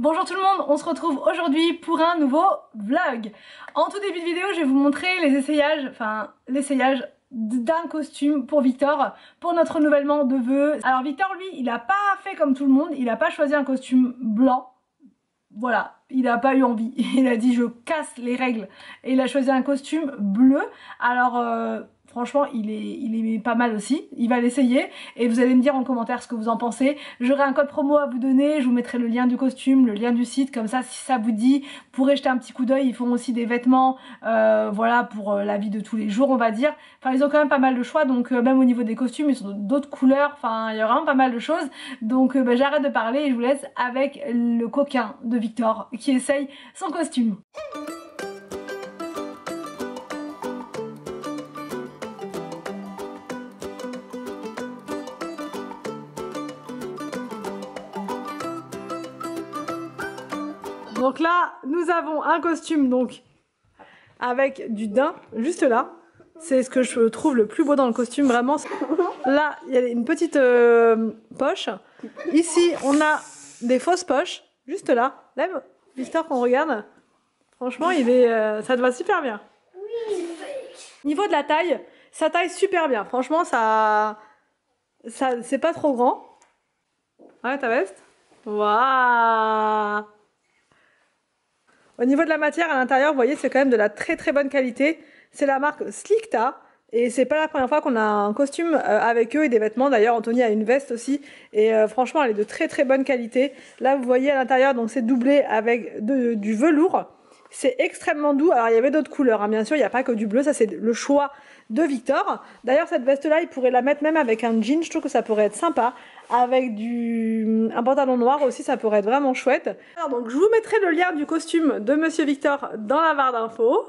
Bonjour tout le monde, on se retrouve aujourd'hui pour un nouveau vlog. En tout début de vidéo, je vais vous montrer l'essayage d'un costume pour Victor, pour notre renouvellement de vœux. Alors Victor, lui, il a pas fait comme tout le monde, il a pas choisi un costume blanc. Voilà, il a pas eu envie, il a dit je casse les règles et il a choisi un costume bleu. Alors franchement il est pas mal aussi, il va l'essayer et vous allez me dire en commentaire ce que vous en pensez. J'aurai un code promo à vous donner, je vous mettrai le lien du costume, le lien du site, comme ça si ça vous dit, vous pourrez jeter un petit coup d'œil. Ils font aussi des vêtements voilà pour la vie de tous les jours on va dire. Enfin ils ont quand même pas mal de choix, donc même au niveau des costumes ils sont d'autres couleurs, enfin il y a vraiment pas mal de choses. Donc j'arrête de parler et je vous laisse avec le coquin de Victor qui essaye son costume. Donc là, nous avons un costume donc avec du daim juste là. C'est ce que je trouve le plus beau dans le costume, vraiment. Là, il y a une petite poche. Ici, on a des fausses poches, juste là. Lève, Victor, qu'on regarde. Franchement, ça te va super bien. Niveau de la taille, ça taille super bien. Franchement, c'est pas trop grand. Ouais, ta veste. Waouh! Au niveau de la matière à l'intérieur, vous voyez, c'est quand même de la très très bonne qualité. C'est la marque Slikta et c'est pas la première fois qu'on a un costume avec eux et des vêtements. D'ailleurs, Anthony a une veste aussi et franchement, elle est de très très bonne qualité. Là, vous voyez à l'intérieur, donc c'est doublé avec du velours. C'est extrêmement doux. Alors, il y avait d'autres couleurs, hein. Bien sûr, il n'y a pas que du bleu. Ça, c'est le choix de Victor. D'ailleurs, cette veste-là, il pourrait la mettre même avec un jean. Je trouve que ça pourrait être sympa. Avec un pantalon noir aussi, ça pourrait être vraiment chouette. Alors, donc, je vous mettrai le lien du costume de Monsieur Victor dans la barre d'infos.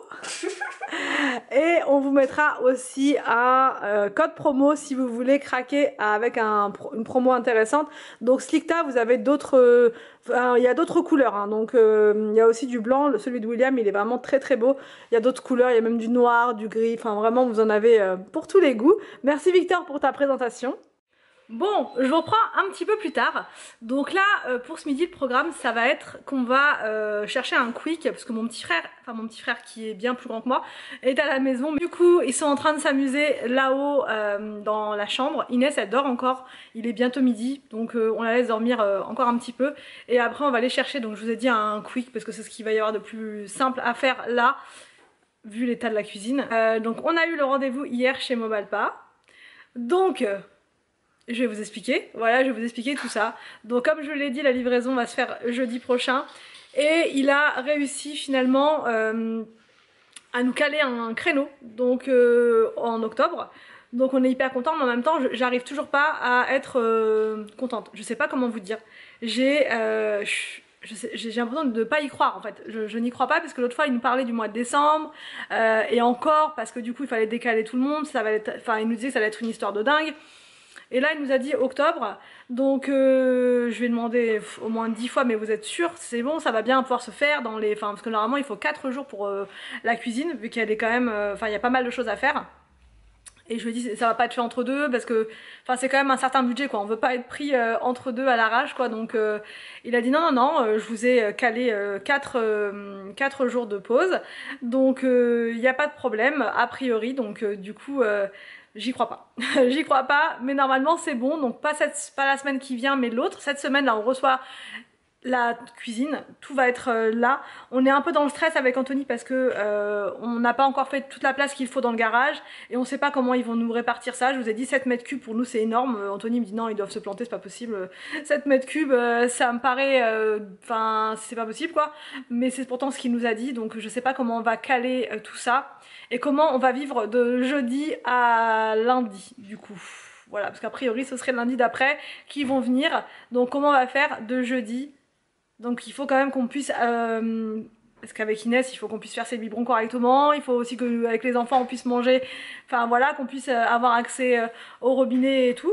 Et on vous mettra aussi un code promo si vous voulez craquer avec une promo intéressante. Donc Slikta, vous avez d'autres... il y a d'autres couleurs, hein. Donc il y a aussi du blanc, celui de William il est vraiment très très beau. Il y a d'autres couleurs, il y a même du noir, du gris, enfin vraiment vous en avez pour tous les goûts. Merci Victor pour ta présentation. Bon, je vous reprends un petit peu plus tard. Donc là, pour ce midi, le programme, ça va être qu'on va chercher un quick, parce que mon petit frère qui est bien plus grand que moi, est à la maison. Du coup, ils sont en train de s'amuser là-haut dans la chambre. Inès, elle dort encore. Il est bientôt midi, donc on la laisse dormir encore un petit peu. Et après, on va aller chercher, donc je vous ai dit un quick, parce que c'est ce qu'il va y avoir de plus simple à faire là, vu l'état de la cuisine. Donc on a eu le rendez-vous hier chez Mobalpa. Donc... je vais vous expliquer, voilà, je vais vous expliquer tout ça. Donc comme je l'ai dit, la livraison va se faire jeudi prochain. Et il a réussi finalement à nous caler un créneau, donc en octobre. Donc on est hyper content, mais en même temps, j'arrive toujours pas à être contente. Je sais pas comment vous dire. J'ai l'impression de ne pas y croire en fait. Je n'y crois pas parce que l'autre fois il nous parlait du mois de décembre et encore parce que du coup il fallait décaler tout le monde. Il nous disait que ça allait être une histoire de dingue. Et là il nous a dit octobre, donc je vais demander au moins 10 fois, mais vous êtes sûr, c'est bon, ça va bien pouvoir se faire dans les... parce que normalement il faut 4 jours pour la cuisine, vu qu'elle est quand même... il y a pas mal de choses à faire. Et je lui ai dit ça va pas être fait entre deux parce que c'est quand même un certain budget quoi, on veut pas être pris entre deux à l'arrache quoi. Donc il a dit non, je vous ai calé 4 jours de pause, donc il n'y a pas de problème a priori. Donc du coup j'y crois pas. J'y crois pas, mais normalement c'est bon. Donc pas la semaine qui vient, mais l'autre. Cette semaine là on reçoit la cuisine, tout va être là. On est un peu dans le stress avec Anthony parce que on n'a pas encore fait toute la place qu'il faut dans le garage et on sait pas comment ils vont nous répartir ça. Je vous ai dit 7 mètres cubes pour nous c'est énorme. Anthony me dit non, ils doivent se planter, c'est pas possible. 7 mètres cubes ça me paraît c'est pas possible quoi, mais c'est pourtant ce qu'il nous a dit. Donc je sais pas comment on va caler tout ça et comment on va vivre de jeudi à lundi du coup. Voilà, parce qu'a priori ce serait le lundi d'après qui vont venir. Donc comment on va faire de jeudi? Donc il faut quand même qu'on puisse, parce qu'avec Inès il faut qu'on puisse faire ses biberons correctement, il faut aussi qu'avec les enfants on puisse manger, enfin voilà, qu'on puisse avoir accès au robinet et tout.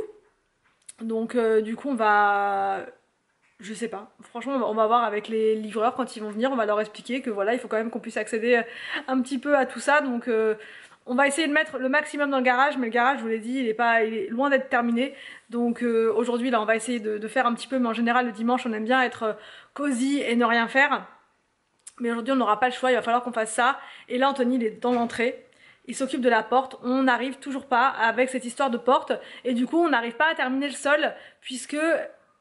Donc du coup on va, je sais pas, franchement on va voir avec les livreurs quand ils vont venir, on va leur expliquer que voilà il faut quand même qu'on puisse accéder un petit peu à tout ça. Donc On va essayer de mettre le maximum dans le garage, mais le garage, je vous l'ai dit, il est loin d'être terminé. Donc aujourd'hui, là, on va essayer de faire un petit peu, mais en général, le dimanche, on aime bien être cosy et ne rien faire. Mais aujourd'hui, on n'aura pas le choix, il va falloir qu'on fasse ça. Et là, Anthony, il est dans l'entrée. Il s'occupe de la porte. On n'arrive toujours pas avec cette histoire de porte. Et du coup, on n'arrive pas à terminer le sol, puisque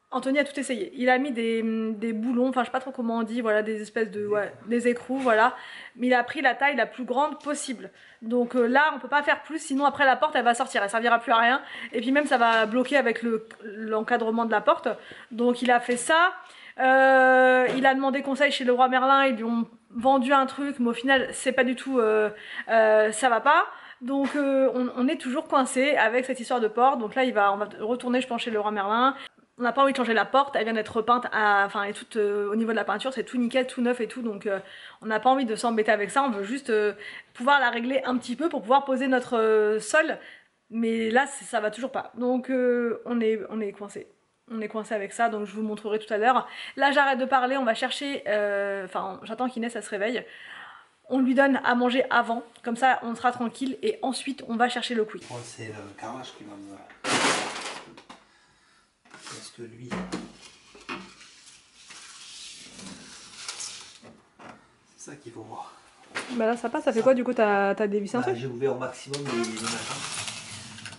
Anthony a tout essayé. Il a mis des boulons, enfin je sais pas trop comment on dit, voilà, des espèces de, ouais, des écrous, voilà. Mais il a pris la taille la plus grande possible. Donc là, on peut pas faire plus, sinon après la porte, elle va sortir, elle servira plus à rien. Et puis même, ça va bloquer avec l'encadrement de la porte. Donc il a fait ça. Il a demandé conseil chez le roi Merlin, ils lui ont vendu un truc, mais au final, c'est pas du tout, ça va pas. Donc on est toujours coincé avec cette histoire de porte. Donc là, on va retourner, je pense, chez le roi Merlin. On n'a pas envie de changer la porte, elle vient d'être repeinte, enfin elle est toute au niveau de la peinture, c'est tout nickel, tout neuf et tout, donc on n'a pas envie de s'embêter avec ça, on veut juste pouvoir la régler un petit peu pour pouvoir poser notre sol, mais là ça va toujours pas, donc on est coincé. On est coincé avec ça, donc je vous montrerai tout à l'heure. Là j'arrête de parler, on va chercher, enfin j'attends qu'Inès elle se réveille. On lui donne à manger avant, comme ça on sera tranquille, et ensuite on va chercher le quick. C'est le carrelage qui va me... Parce que lui... C'est ça qu'il faut voir. Bah là ça passe, ça fait quoi du coup? T'as dévissé un truc? J'ai ouvert au maximum les machins.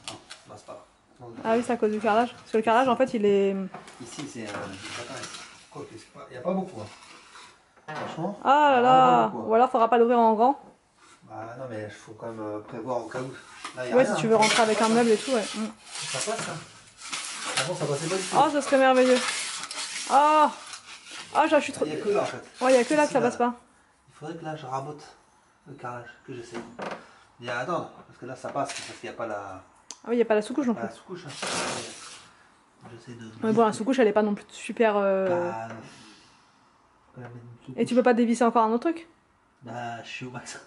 Non, bah, c'est pas grave. Ah oui, c'est à cause du carrelage. Parce que le carrelage en fait il est... Ici c'est quoi que il n'y a pas beaucoup. Hein. Franchement. Ah là là, beaucoup, hein. ou alors faudra pas l'ouvrir en grand. Bah non mais il faut quand même prévoir au cas où. Là, y a Ouais, rien, si tu veux rentrer avec un meuble et tout, ouais. Ça passe hein. Avant ça passait pas du tout. Oh, ça serait merveilleux. Oh, oh je suis trop... Il n'y a que là en fait. Ouais, il y a que là que ça passe pas. Il faudrait que là je rabote le carrelage, que j'essaie. Il y a attends, parce que là ça passe, parce qu'il n'y a pas la... Ah oui, il n'y a pas la sous-couche non plus. La sous-couche. Hein. J'essaie de... Mais bon, la sous-couche elle est pas non plus super... Bah... Et tu peux pas dévisser encore un autre truc? Bah je suis au max.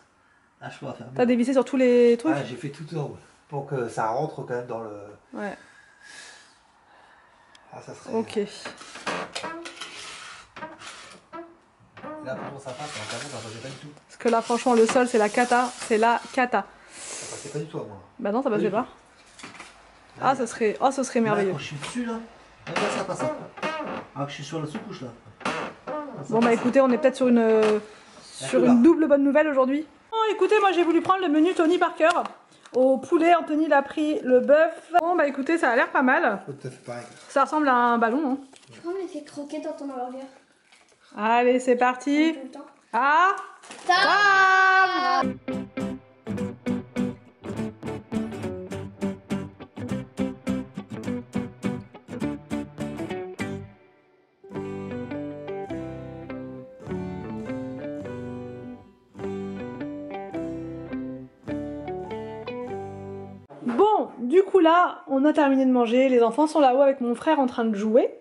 Là je peux pas faire mieux. T'as dévissé sur tous les trucs? Ouais, j'ai fait tout en haut. Pour que ça rentre quand même dans le... Ouais. Ah ça serait... Ok. Là pour ça passe, ça passait pas du tout. Parce que là franchement le sol c'est la cata, c'est la cata. Ça passait pas du tout à moi. Bah non, ça passait pas. Ah ça serait... Oh, ça serait merveilleux. Là, quand je suis dessus là, là ça passe. Alors que je suis sur la sous-couche là. Bon bah écoutez, on est peut-être sur une double bonne nouvelle aujourd'hui. Bon écoutez, moi j'ai voulu prendre le menu Tony Parker. Au poulet, Anthony il a pris le bœuf. Bon bah écoutez, ça a l'air pas mal. Tout à fait pareil. Ça ressemble à un ballon, hein. Tu vois, on les fait croquer dans ton hamburger. Allez, c'est parti. Tout le temps. Ah, Table. bon, du coup là, on a terminé de manger. Les enfants sont là-haut avec mon frère en train de jouer.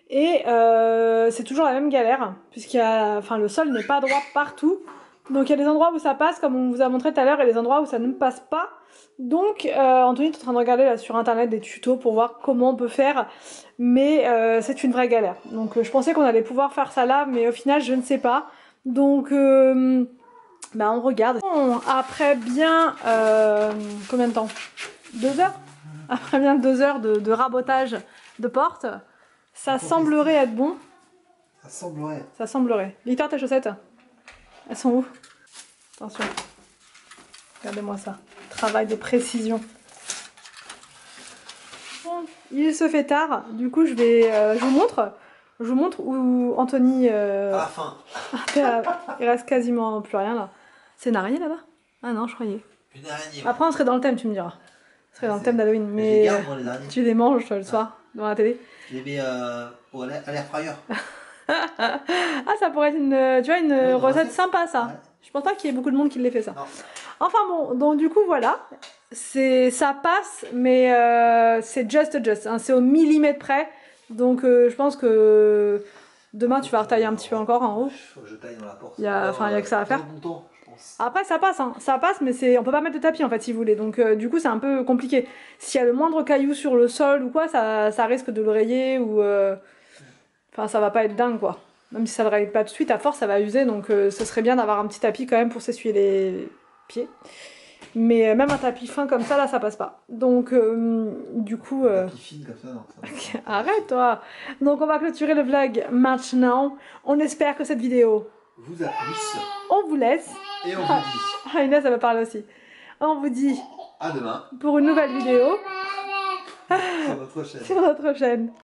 Et c'est toujours la même galère, puisqu'il y a, enfin, le sol n'est pas droit partout. Donc il y a des endroits où ça passe, comme on vous a montré tout à l'heure, et des endroits où ça ne passe pas. Donc Anthony est en train de regarder là sur internet des tutos pour voir comment on peut faire, mais c'est une vraie galère. Donc je pensais qu'on allait pouvoir faire ça là, mais au final je ne sais pas. Donc bah, on regarde. Bon, après bien combien de temps? 2 heures. Après bien 2 heures de rabotage de porte, ça semblerait être bon. Ça semblerait. Ça semblerait. Victor, tes chaussettes, elles sont où? Attention. Regardez-moi ça. Travail de précision. Bon, il se fait tard. Du coup, je vous montre. Je vous montre où Anthony... À la fin. il reste quasiment plus rien là. C'est une araignée là-bas? Ah non, je croyais. Une araignée. Après, on serait dans le thème, tu me diras. On serait dans le thème d'Halloween. Je Mais les garde, moi, les araignées. tu les manges toi, le soir, devant la télé. Je les mets à l'air fryer. Ah, ça pourrait être tu vois, une Oui, recette recette. sympa ça. Ouais. Je pense pas qu'il y ait beaucoup de monde qui l'ait fait ça. Non. Enfin bon, donc du coup voilà, ça passe, mais c'est just, hein, c'est au millimètre près. Donc je pense que demain tu vas retailler un petit peu encore en haut. Faut que je taille dans la porte. Il y a que ça à faire. Longtemps, je pense. Après ça passe, hein. Ça passe, mais on peut pas mettre de tapis en fait si vous voulez. Donc du coup c'est un peu compliqué. S'il y a le moindre caillou sur le sol ou quoi, ça risque de le rayer ou enfin ça va pas être dingue quoi. Même si ça le raye pas tout de suite, à force ça va user. Donc ce serait bien d'avoir un petit tapis quand même pour s'essuyer les pieds. Mais même un tapis fin comme ça, là, ça passe pas. Donc, du coup... Tapis fine comme ça, non. Ça Arrête, toi. Donc, on va clôturer le vlog maintenant. On espère que cette vidéo... vous a plu. On vous laisse. Et on vous dit Ah, Inès, elle me parle aussi. On vous dit à demain pour une nouvelle vidéo sur notre chaîne. sur notre chaîne.